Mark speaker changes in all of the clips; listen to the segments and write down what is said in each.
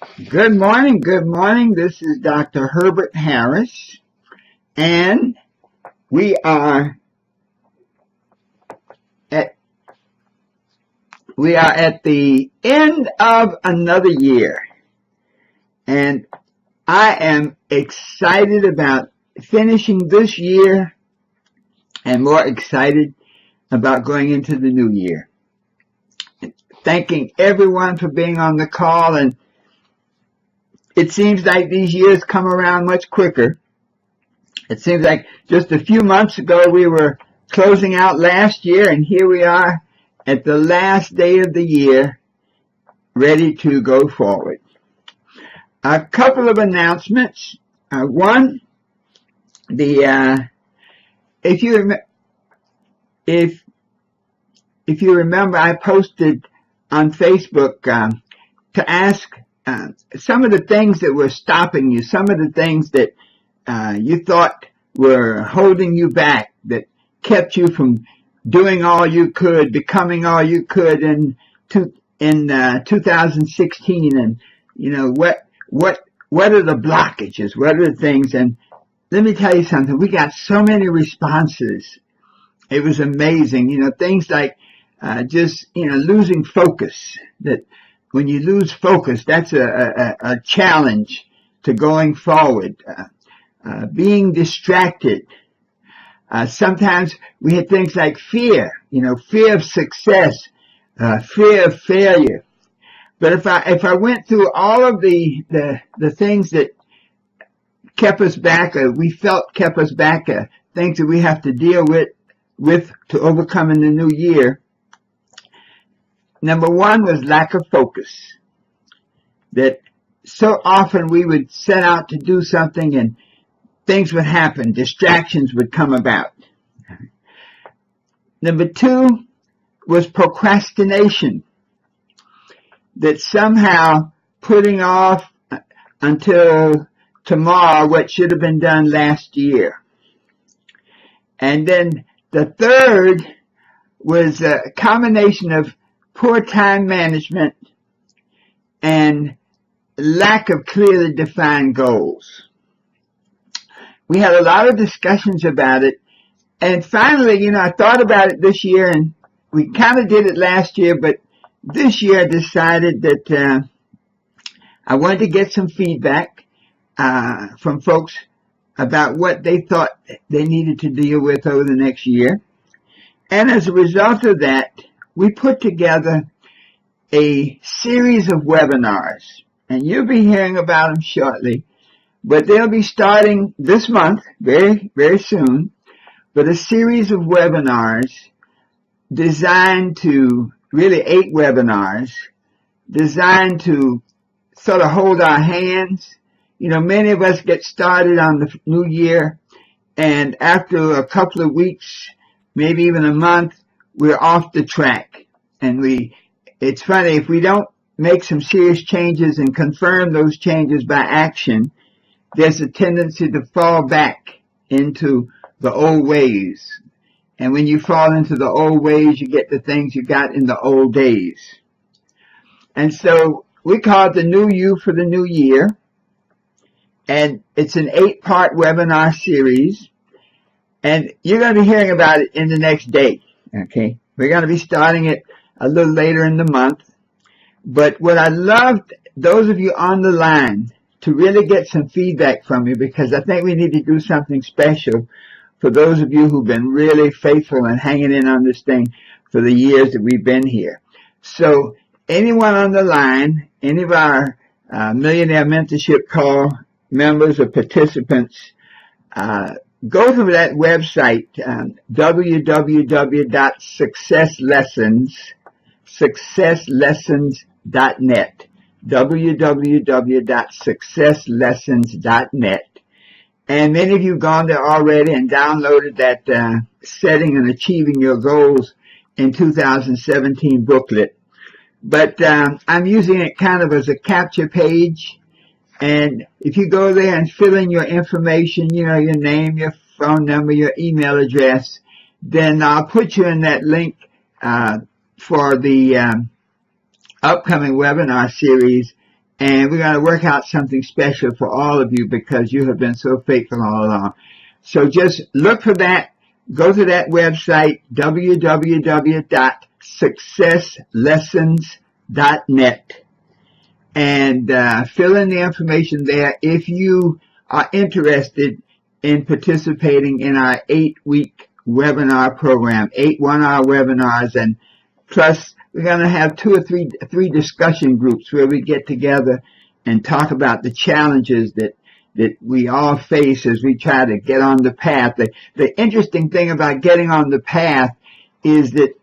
Speaker 1: Good morning. Good morning. This is Dr. Herbert Harris, and we are at the end of another year, and I am excited about finishing this year and more excited about going into the new year. Thanking everyone for being on the call, and it seems like these years come around much quicker. It seems like just a few months ago we were closing out last year, and here we are at the last day of the year, ready to go forward. A couple of announcements. One, if you remember, I posted on Facebook to ask some of the things that were stopping you, some of the things that you thought were holding you back, that kept you from doing all you could, becoming all you could in 2016. And what are the blockages? What are the things? And let me tell you something. We got so many responses. It was amazing. Things like just losing focus. That when you lose focus, that's a challenge to going forward. Being distracted. Sometimes we had things like fear, fear of success, fear of failure. But if I went through all of the things that kept us back, we felt kept us back, things that we have to deal with to overcome in the new year, number one was lack of focus. That so often we would set out to do something and things would happen, distractions would come about. Number two was procrastination. That somehow putting off until tomorrow what should have been done last year. And then the third was a combination of poor time management and lack of clearly defined goals. We had a lot of discussions about it, and finally, I thought about it this year, and we kind of did it last year, but this year I decided that I wanted to get some feedback from folks about what they thought they needed to deal with over the next year. And as a result of that, we put together a series of webinars, and you'll be hearing about them shortly, but they'll be starting this month, very, very soon, but a series of webinars designed to, really 8 webinars, designed to sort of hold our hands. Many of us get started on the new year, and after a couple of weeks, maybe even a month, we're off the track. And it's funny, if we don't make some serious changes and confirm those changes by action, there's a tendency to fall back into the old ways. And when you fall into the old ways, you get the things you got in the old days. And so we call it the New You for the New Year. And it's an 8-part webinar series. And you're going to be hearing about it in the next day. Okay? We're going to be starting it a little later in the month. But what I loved, those of you on the line, to really get some feedback from you, because I think we need to do something special for those of you who've been really faithful and hanging in on this thing for the years that we've been here. So anyone on the line, any of our Millionaire Mentorship call members or participants, go to that website, www.successlessons.net, www.successlessons.net. And many of you have gone there already and downloaded that Setting and Achieving Your Goals in 2017 booklet. But I'm using it kind of as a capture page. And if you go there and fill in your information, your name, your phone number, your email address, then I'll put you in that link for the upcoming webinar series, And we're going to work out something special for all of you because you have been so faithful all along. So just look for that. Go to that website, www.successlessons.net, and fill in the information there if you are interested in participating in our 8-week webinar program, 8 one-hour webinars, and plus we're going to have 2 or 3 discussion groups where we get together and talk about the challenges that we all face as we try to get on the path. The interesting thing about getting on the path is that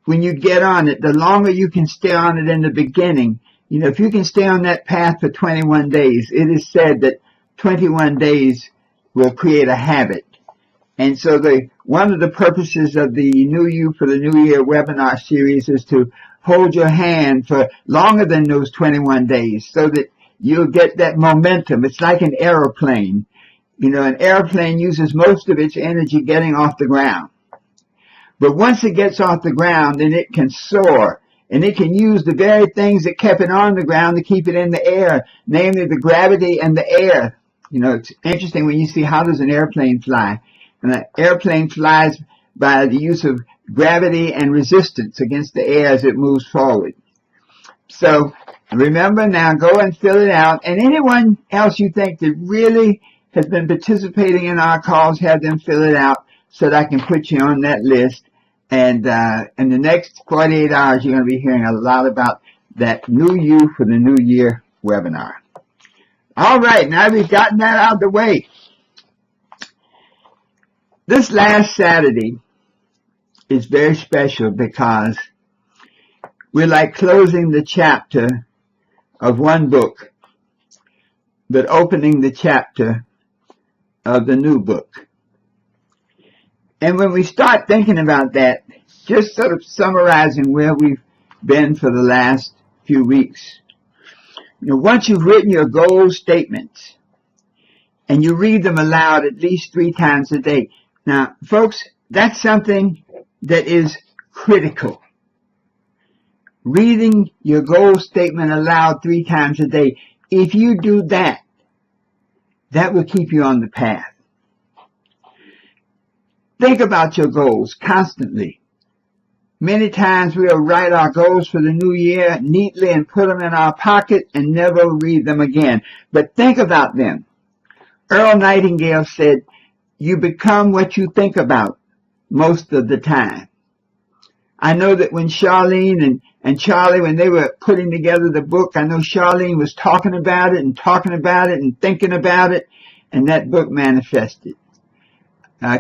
Speaker 1: when you get on it, the longer you can stay on it in the beginning, you know, if you can stay on that path for 21 days, it is said that 21 days will create a habit. And so one of the purposes of the New You for the New Year webinar series is to hold your hand for longer than those 21 days so that you'll get that momentum. It's like an airplane. You know, an airplane uses most of its energy getting off the ground. But once it gets off the ground, then it can soar. And it can use the very things that kept it on the ground to keep it in the air, namely the gravity and the air. You know, it's interesting when you see how does an airplane fly. And an airplane flies by the use of gravity and resistance against the air as it moves forward. So remember now, go and fill it out. And anyone else you think that really has been participating in our calls, have them fill it out so that I can put you on that list. And in the next 48 hours, you're going to be hearing a lot about that New You for the New Year webinar. All right, now we've gotten that out of the way. This last Saturday is very special because we're like closing the chapter of one book, but opening the chapter of the new book. And when we start thinking about that, just sort of summarizing where we've been for the last few weeks, you know, once you've written your goal statements and you read them aloud at least 3 times a day. Now, folks, that's something that is critical. Reading your goal statement aloud 3 times a day. If you do that, that will keep you on the path. Think about your goals constantly. Many times we'll write our goals for the new year neatly and put them in our pocket and never read them again. But think about them. Earl Nightingale said, you become what you think about most of the time. I know that when Charlene and Charlie, when they were putting together the book, I know Charlene was talking about it and thinking about it, and that book manifested.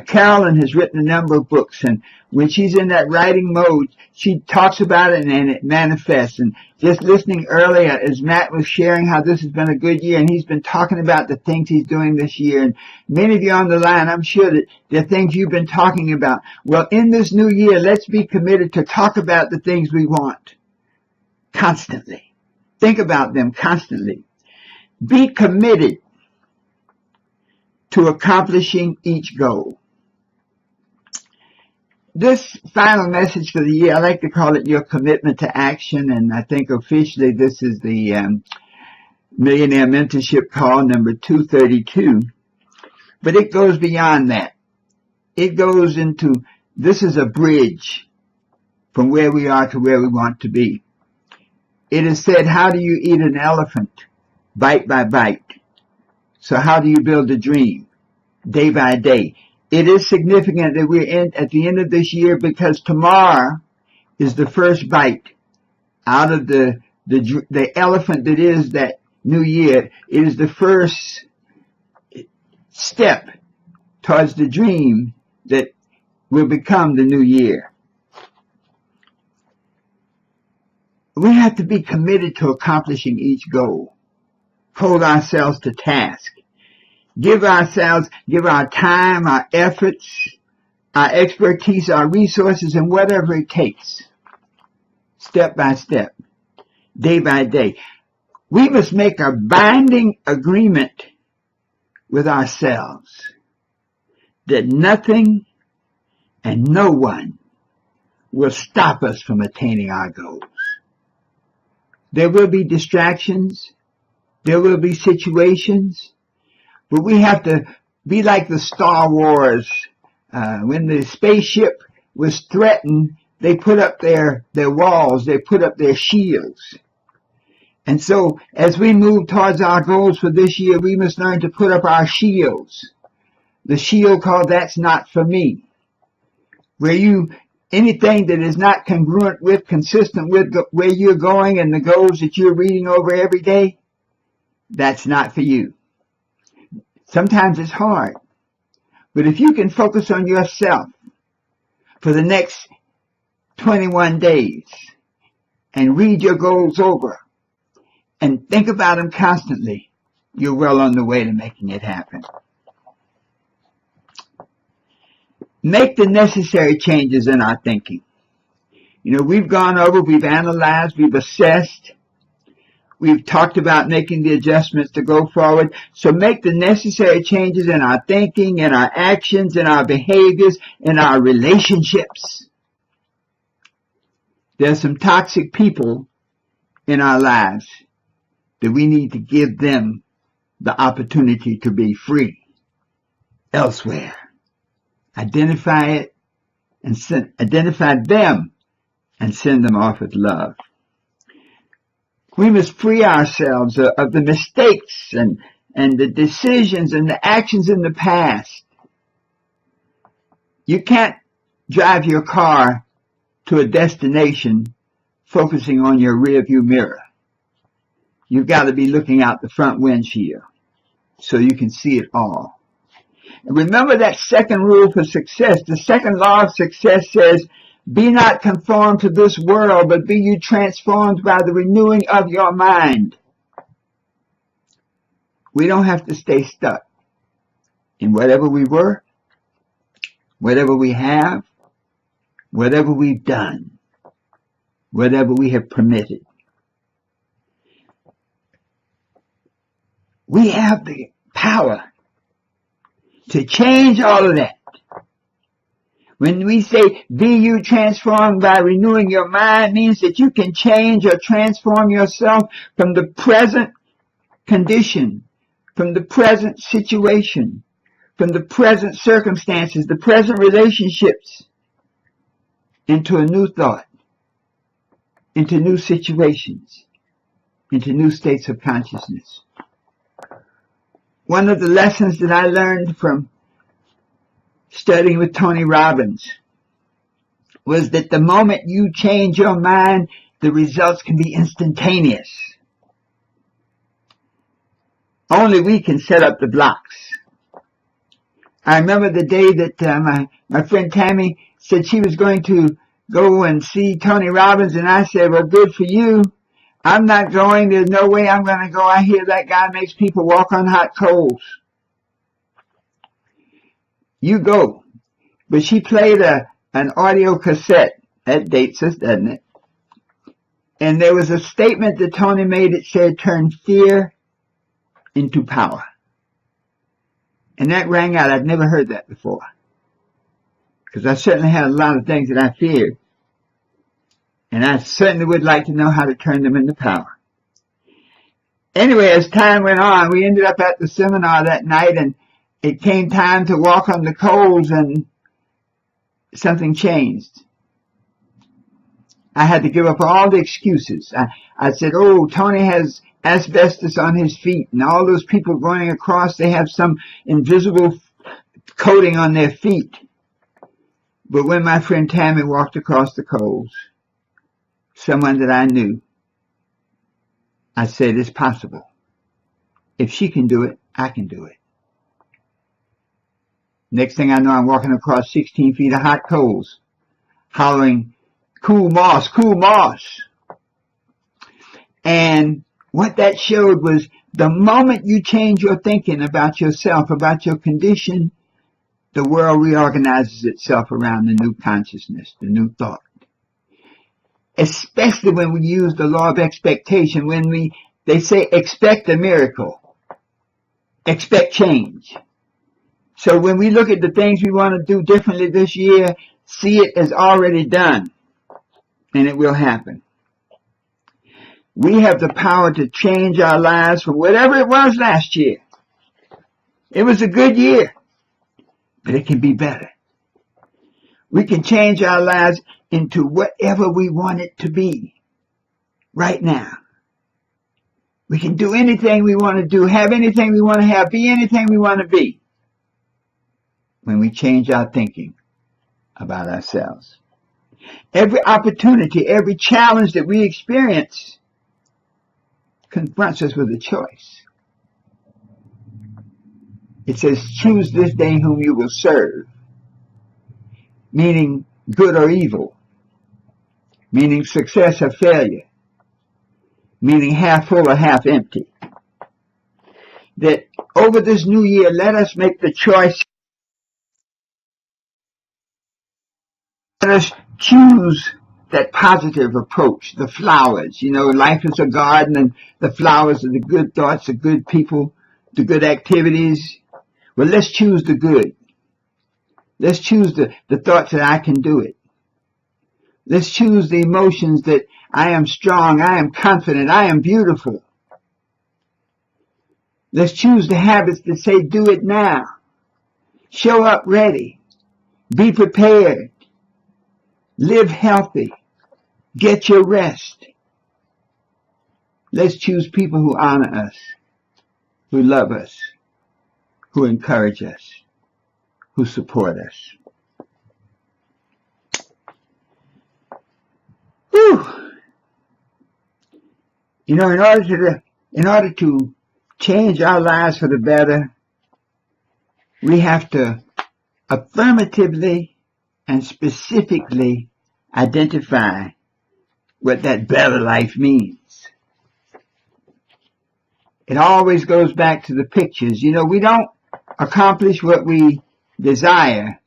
Speaker 1: Carolyn has written a number of books, and when she's in that writing mode, she talks about it and it manifests. And just listening earlier as Matt was sharing how this has been a good year, and he's been talking about the things he's doing this year. And many of you on the line, I'm sure that there are things you've been talking about. Well, in this new year, let's be committed to talk about the things we want constantly. Think about them constantly. Be committed to accomplishing each goal. This final message for the year, I like to call it your commitment to action, and I think officially this is the Millionaire Mentorship call number 232. But it goes beyond that. It goes into, this is a bridge from where we are to where we want to be. It is said, how do you eat an elephant? Bite by bite. So how do you build a dream? Day by day. It is significant that we're at the end of this year because tomorrow is the first bite out of the elephant that is that new year. It is the first step towards the dream that will become the new year. We have to be committed to accomplishing each goal. Hold ourselves to task. Give our time, our efforts, our expertise, our resources, and whatever it takes. Step by step, day by day. We must make a binding agreement with ourselves that nothing and no one will stop us from attaining our goals. There will be distractions. There will be situations, but we have to be like the Star Wars. When the spaceship was threatened, they put up their walls, they put up their shields. And so as we move towards our goals for this year, we must learn to put up our shields. The shield called "That's Not For Me," where anything that is not congruent with, consistent with where you're going and the goals that you're reading over every day, that's not for you. Sometimes it's hard, but if you can focus on yourself for the next 21 days and read your goals over and think about them constantly, you're well on the way to making it happen. Make the necessary changes in our thinking. We've gone over, we've analyzed, we've assessed, we've talked about making the adjustments to go forward. So make the necessary changes in our thinking, in our actions, in our behaviors, in our relationships. There's some toxic people in our lives that we need to give them the opportunity to be free elsewhere. Identify it and identify them and send them off with love. We must free ourselves of the mistakes and the decisions and the actions in the past. You can't drive your car to a destination focusing on your rearview mirror. You've got to be looking out the front windshield so you can see it all. And remember that second rule for success. The second law of success says, be not conformed to this world, but be you transformed by the renewing of your mind. We don't have to stay stuck in whatever we were, whatever we have, whatever we've done, whatever we have permitted. We have the power to change all of that. When we say, be you transformed by renewing your mind, means that you can change or transform yourself from the present condition, from the present situation, from the present circumstances, the present relationships, into a new thought, into new situations, into new states of consciousness. One of the lessons that I learned from studying with Tony Robbins was that the moment you change your mind, the results can be instantaneous. Only we can set up the blocks. I remember the day that my friend Tammy said she was going to go and see Tony Robbins, and I said, well, good for you. I'm not going. There's no way I'm going to go. I hear that guy makes people walk on hot coals. You go. But she played an audio cassette. That dates us, doesn't it? And there was a statement that Tony made that said, turn fear into power. And that rang out. I'd never heard that before. Because I certainly had a lot of things that I feared. And I certainly would like to know how to turn them into power. Anyway, as time went on, we ended up at the seminar that night, and it came time to walk on the coals, and something changed. I had to give up all the excuses. I said, oh, Tony has asbestos on his feet, and all those people going across, they have some invisible coating on their feet. But when my friend Tammy walked across the coals, someone that I knew, I said, it's possible. If she can do it, I can do it. Next thing I know, I'm walking across 16 feet of hot coals, hollering, cool moss, cool moss. And what that showed was the moment you change your thinking about yourself, about your condition, the world reorganizes itself around the new consciousness, the new thought. Especially when we use the law of expectation, when they say expect a miracle, expect change. So when we look at the things we want to do differently this year, see it as already done, and it will happen. We have the power to change our lives from whatever it was last year. It was a good year, but it can be better. We can change our lives into whatever we want it to be right now. We can do anything we want to do, have anything we want to have, be anything we want to be when we change our thinking about ourselves. Every opportunity, every challenge that we experience confronts us with a choice. It says, choose this day whom you will serve, meaning good or evil, meaning success or failure, meaning half full or half empty. That over this new year, let us make the choice. Let us choose that positive approach, the flowers. You know, life is a garden, and the flowers are the good thoughts, the good people, the good activities. Well, let's choose the good. Let's choose the thoughts that I can do it. Let's choose the emotions that I am strong, I am confident, I am beautiful. Let's choose the habits that say, do it now. Show up ready. Be prepared. Live healthy. Get your rest. Let's choose people who honor us, who love us, who encourage us, who support us. Whew. You know, in order to change our lives for the better, we have to affirmatively and specifically identify what that better life means. It always goes back to the pictures. You know, we don't accomplish what we desire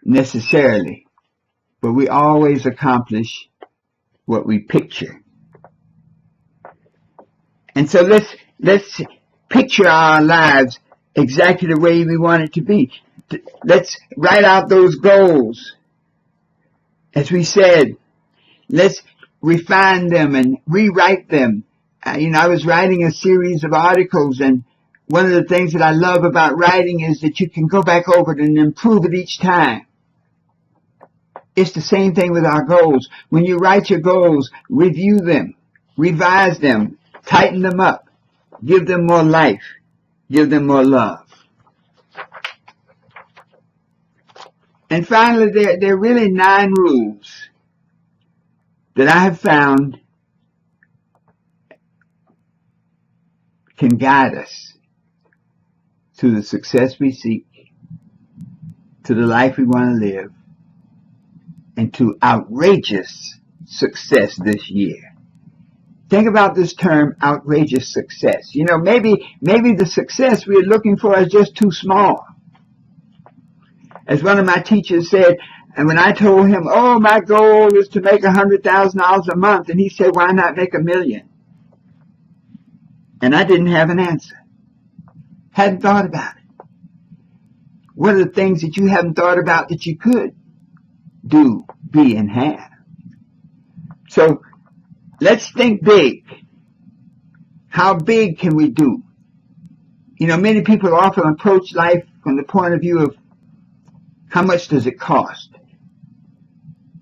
Speaker 1: necessarily, but we always accomplish what we picture. And so let's picture our lives exactly the way we want it to be. Let's write out those goals. As we said, let's refine them and rewrite them. You know, I was writing a series of articles, and one of the things that I love about writing is that you can go back over it and improve it each time. It's the same thing with our goals. When you write your goals, review them, revise them, tighten them up, give them more life, give them more love. And finally, there are really 9 rules that I have found can guide us to the success we seek, to the life we want to live, and to outrageous success this year. Think about this term, outrageous success. You know, maybe the success we're looking for is just too small. As one of my teachers said, and when I told him, oh, my goal is to make $100,000 a month, and he said, why not make $1 million? And I didn't have an answer. Hadn't thought about it. What are the things that you haven't thought about that you could do, be, and have? So let's think big. How big can we do? You know, many people often approach life from the point of view of how much does it cost?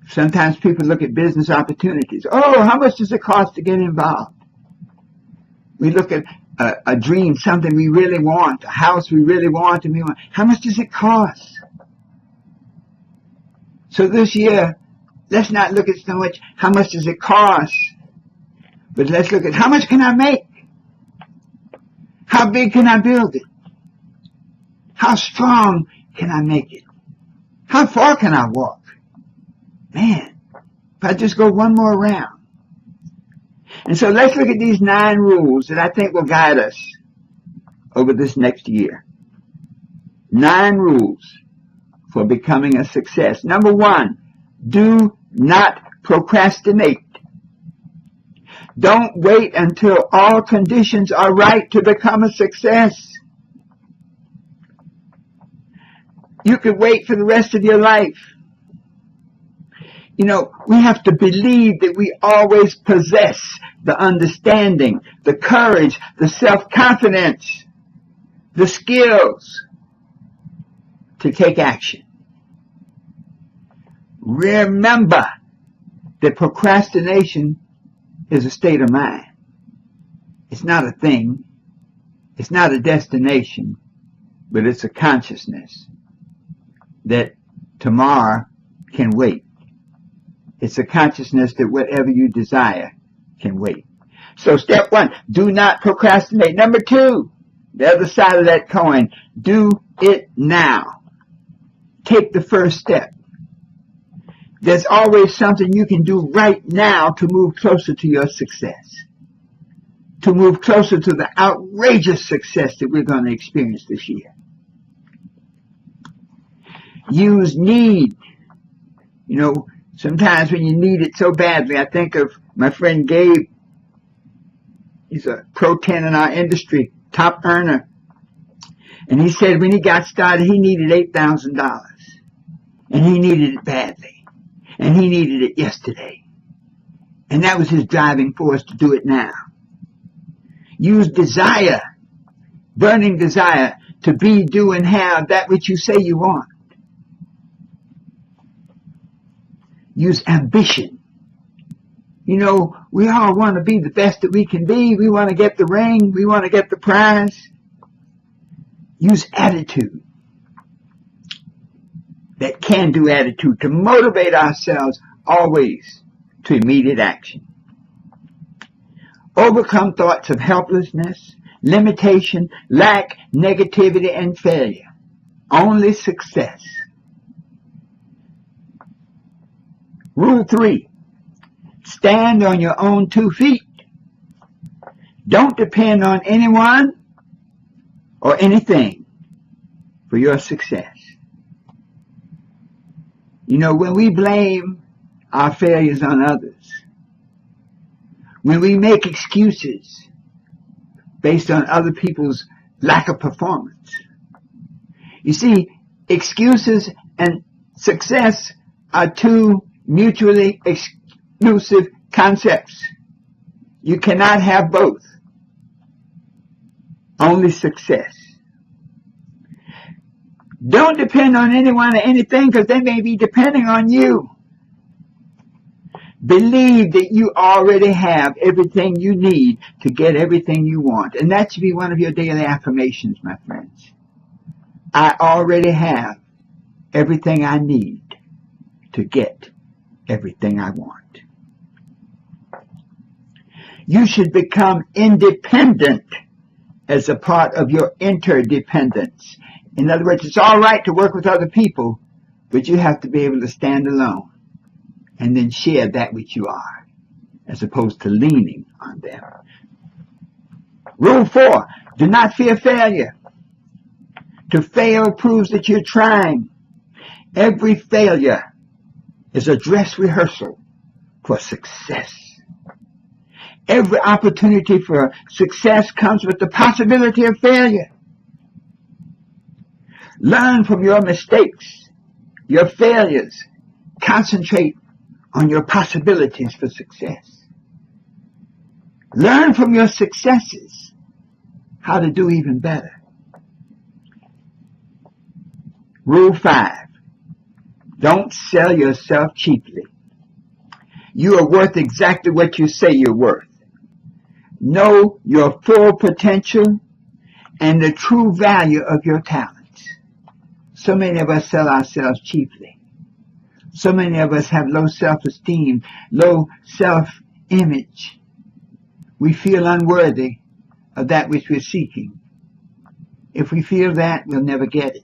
Speaker 1: Sometimes people look at business opportunities. Oh, how much does it cost to get involved? We look at a dream, something we really want, a house we really want, and we want. How much does it cost? So this year, let's not look at so much how much does it cost, but let's look at how much can I make? How big can I build it? How strong can I make it? How far can I walk? Man, if I just go one more round. And so let's look at these 9 rules that I think will guide us over this next year. 9 rules for becoming a success. Number 1, do not procrastinate. Don't wait until all conditions are right to become a success. You could wait for the rest of your life. You know, we have to believe that we always possess the understanding, the courage, the self-confidence, the skills to take action. Remember that procrastination is a state of mind. It's not a thing. It's not a destination, but it's a consciousness that tomorrow can wait. It's a consciousness that whatever you desire can wait. So step one, do not procrastinate. Number two, the other side of that coin, do it now. Take the first step. There's always something you can do right now to move closer to your success, to move closer to the outrageous success that we're going to experience this year. Use need. You know, sometimes when you need it so badly, I think of my friend Gabe. He's a Pro 10 in our industry, top earner. And he said when he got started, he needed $8,000. And he needed it badly. And he needed it yesterday. And that was his driving force to do it now. Use desire, burning desire, to be, do, and have that which you say you want. Use ambition. You know, we all want to be the best that we can be. We want to get the ring. We want to get the prize. Use attitude. That can-do attitude to motivate ourselves always to immediate action. Overcome thoughts of helplessness, limitation, lack, negativity, and failure. Only success. Rule 3. Stand on your own 2 feet. Don't depend on anyone or anything for your success. You know, when we blame our failures on others, when we make excuses based on other people's lack of performance, you see, excuses and success are two mutually exclusive concepts. You cannot have both. Only success. Don't depend on anyone or anything because they may be depending on you. Believe that you already have everything you need to get everything you want. And that should be one of your daily affirmations, my friends. I already have everything I need to get everything I want. You should become independent as a part of your interdependence. In other words, it's all right to work with other people, but you have to be able to stand alone and then share that which you are, as opposed to leaning on them. Rule 4, do not fear failure. To fail proves that you're trying. Every failure is a dress rehearsal for success. Every opportunity for success comes with the possibility of failure. Learn from your mistakes, your failures. Concentrate on your possibilities for success. Learn from your successes how to do even better. Rule 5. Don't sell yourself cheaply. You are worth exactly what you say you're worth. Know your full potential and the true value of your talents. So many of us sell ourselves cheaply. So many of us have low self-esteem, low self-image. We feel unworthy of that which we're seeking. If we feel that, we'll never get it.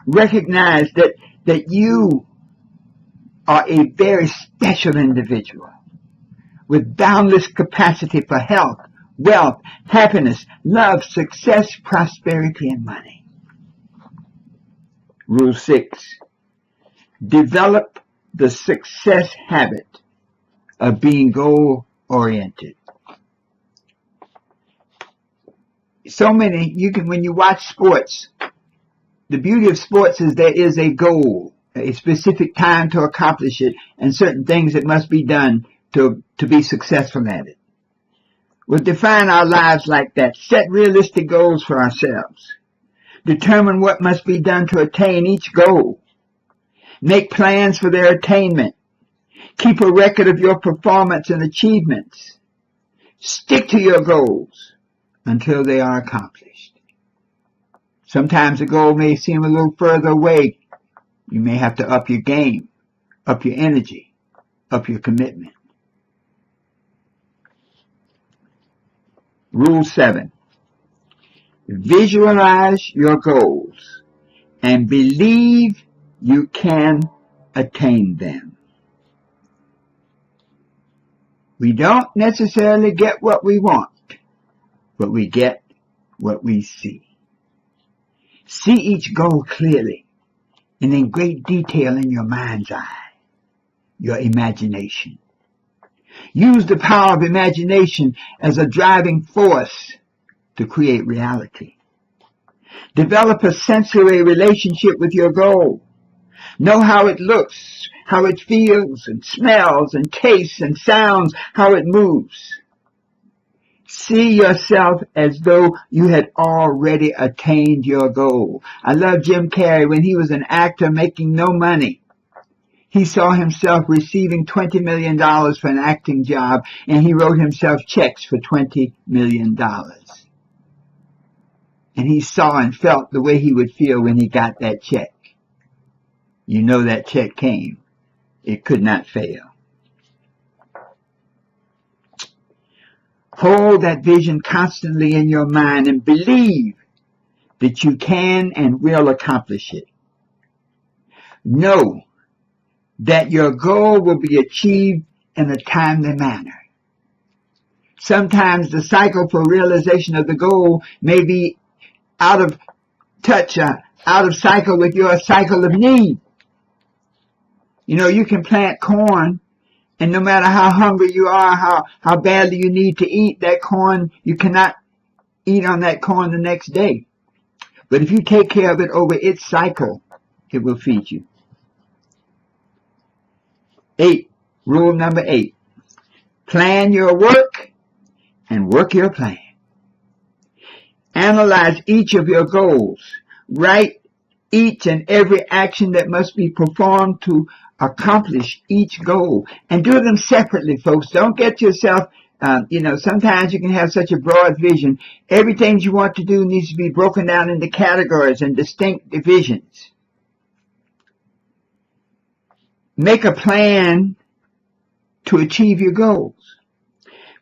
Speaker 1: Recognize that you are a very special individual with boundless capacity for health, wealth, happiness, love, success, prosperity, and money. Rule 6. Develop the success habit of being goal-oriented. So many, when you watch sports, the beauty of sports is there is a goal a specific time to accomplish it, and certain things that must be done to be successful at it. We'll define our lives like that. Set realistic goals for ourselves. Determine what must be done to attain each goal. Make plans for their attainment. Keep a record of your performance and achievements. Stick to your goals until they are accomplished. Sometimes the goal may seem a little further away. You may have to up your game, up your energy, up your commitment. Rule 7. Visualize your goals and believe you can attain them. We don't necessarily get what we want, but we get what we see. See each goal clearly and in great detail in your mind's eye, your imagination. Use the power of imagination as a driving force to create reality. Develop a sensory relationship with your goal. Know how it looks, how it feels and smells and tastes and sounds, how it moves. See yourself as though you had already attained your goal. I love Jim Carrey. When he was an actor making no money, he saw himself receiving $20 million for an acting job, and he wrote himself checks for $20 million. And he saw and felt the way he would feel when he got that check. You know that check came. It could not fail. Hold that vision constantly in your mind and believe that you can and will accomplish it. Know that your goal will be achieved in a timely manner. Sometimes the cycle for realization of the goal may be out of touch, out of cycle with your cycle of need. You know, you can plant corn, and no matter how hungry you are, how badly you need to eat that corn, you cannot eat on that corn the next day. But if you take care of it over its cycle, it will feed you. Rule number 8. Plan your work and work your plan. Analyze each of your goals. Write each and every action that must be performed to accomplish each goal. And do them separately, folks. Don't get yourself, sometimes you can have such a broad vision. Everything you want to do needs to be broken down into categories and distinct divisions. Make a plan to achieve your goals.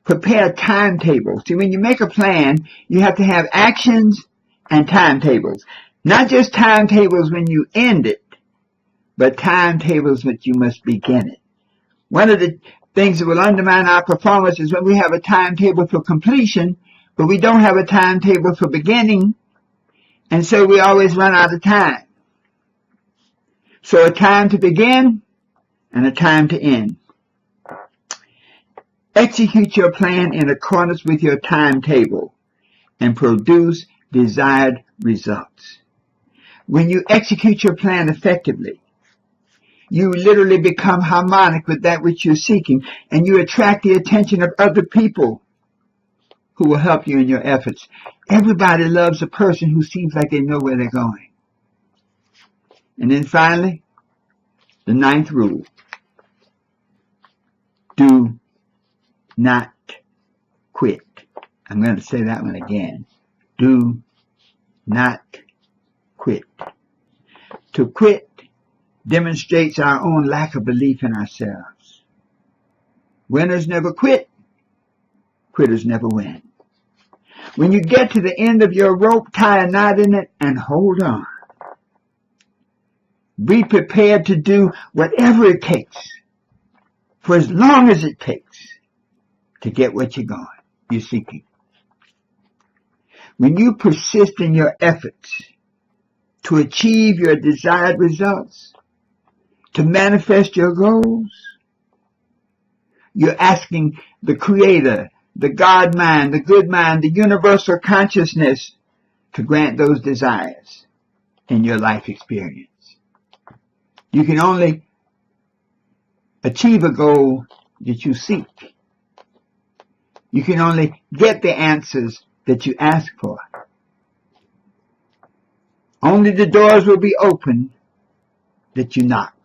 Speaker 1: Prepare a timetable. See, when you make a plan, you have to have actions and timetables. Not just timetables when you end it, but timetables when you must begin it. One of the things that will undermine our performance is when we have a timetable for completion, but we don't have a timetable for beginning, and so we always run out of time. So a time to begin and a time to end. Execute your plan in accordance with your timetable and produce desired results. When you execute your plan effectively, you literally become harmonic with that which you're seeking, and you attract the attention of other people who will help you in your efforts. Everybody loves a person who seems like they know where they're going. And then finally, the 9th rule. Do not quit. I'm going to say that one again. Do not quit. To quit demonstrates our own lack of belief in ourselves. Winners never quit. Quitters never win. When you get to the end of your rope, tie a knot in it and hold on. Be prepared to do whatever it takes, for as long as it takes, to get what you're seeking. When you persist in your efforts to achieve your desired results, to manifest your goals, you're asking the Creator, the God mind, the good mind, the universal consciousness to grant those desires in your life experience. You can only achieve a goal that you seek. You can only get the answers that you ask for. Only the doors will be open that you knock.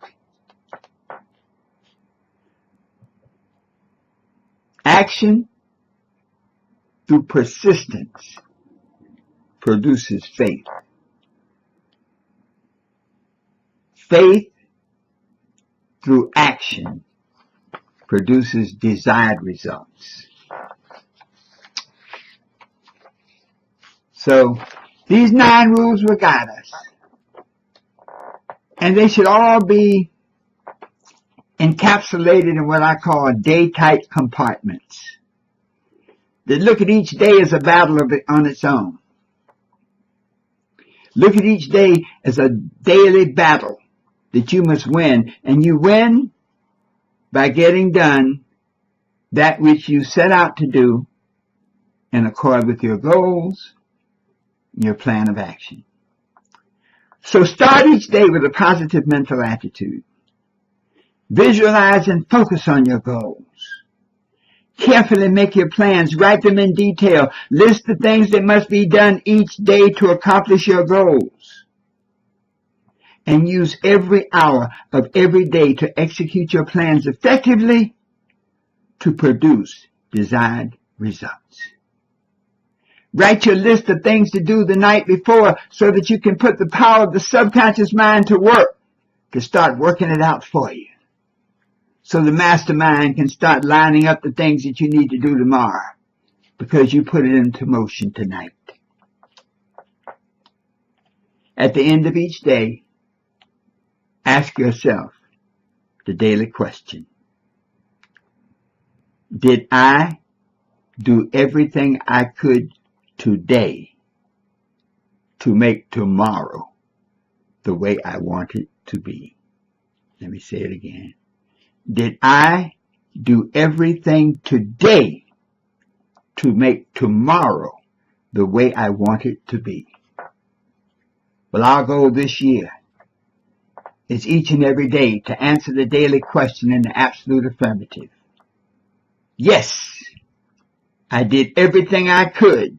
Speaker 1: Action through persistence produces faith. Faith through action produces desired results. So these 9 rules will guide us. And they should all be encapsulated in what I call day-type compartments that look at each day as a battle on its own. Look at each day as a daily battle that you must win, and you win by getting done that which you set out to do in accord with your goals, your plan of action. So start each day with a positive mental attitude. Visualize and focus on your goals. Carefully make your plans. Write them in detail. List the things that must be done each day to accomplish your goals. And use every hour of every day to execute your plans effectively to produce desired results. Write your list of things to do the night before so that you can put the power of the subconscious mind to work to start working it out for you. So the mastermind can start lining up the things that you need to do tomorrow because you put it into motion tonight. At the end of each day, ask yourself the daily question. Did I do everything I could today to make tomorrow the way I want it to be? Let me say it again. Did I do everything today to make tomorrow the way I want it to be? Well, our goal this year is each and every day to answer the daily question in the absolute affirmative. Yes, I did everything I could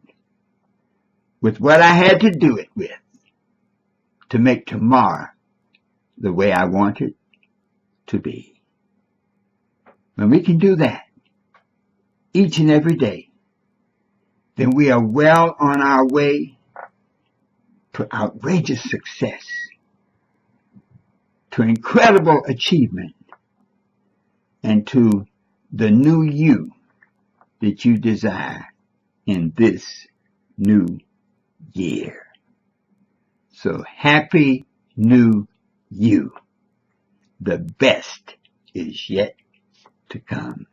Speaker 1: with what I had to do it with to make tomorrow the way I want it to be. When we can do that each and every day, then we are well on our way to outrageous success, to incredible achievement, and to the new you that you desire in this new year. So happy new you. The best is yet to come.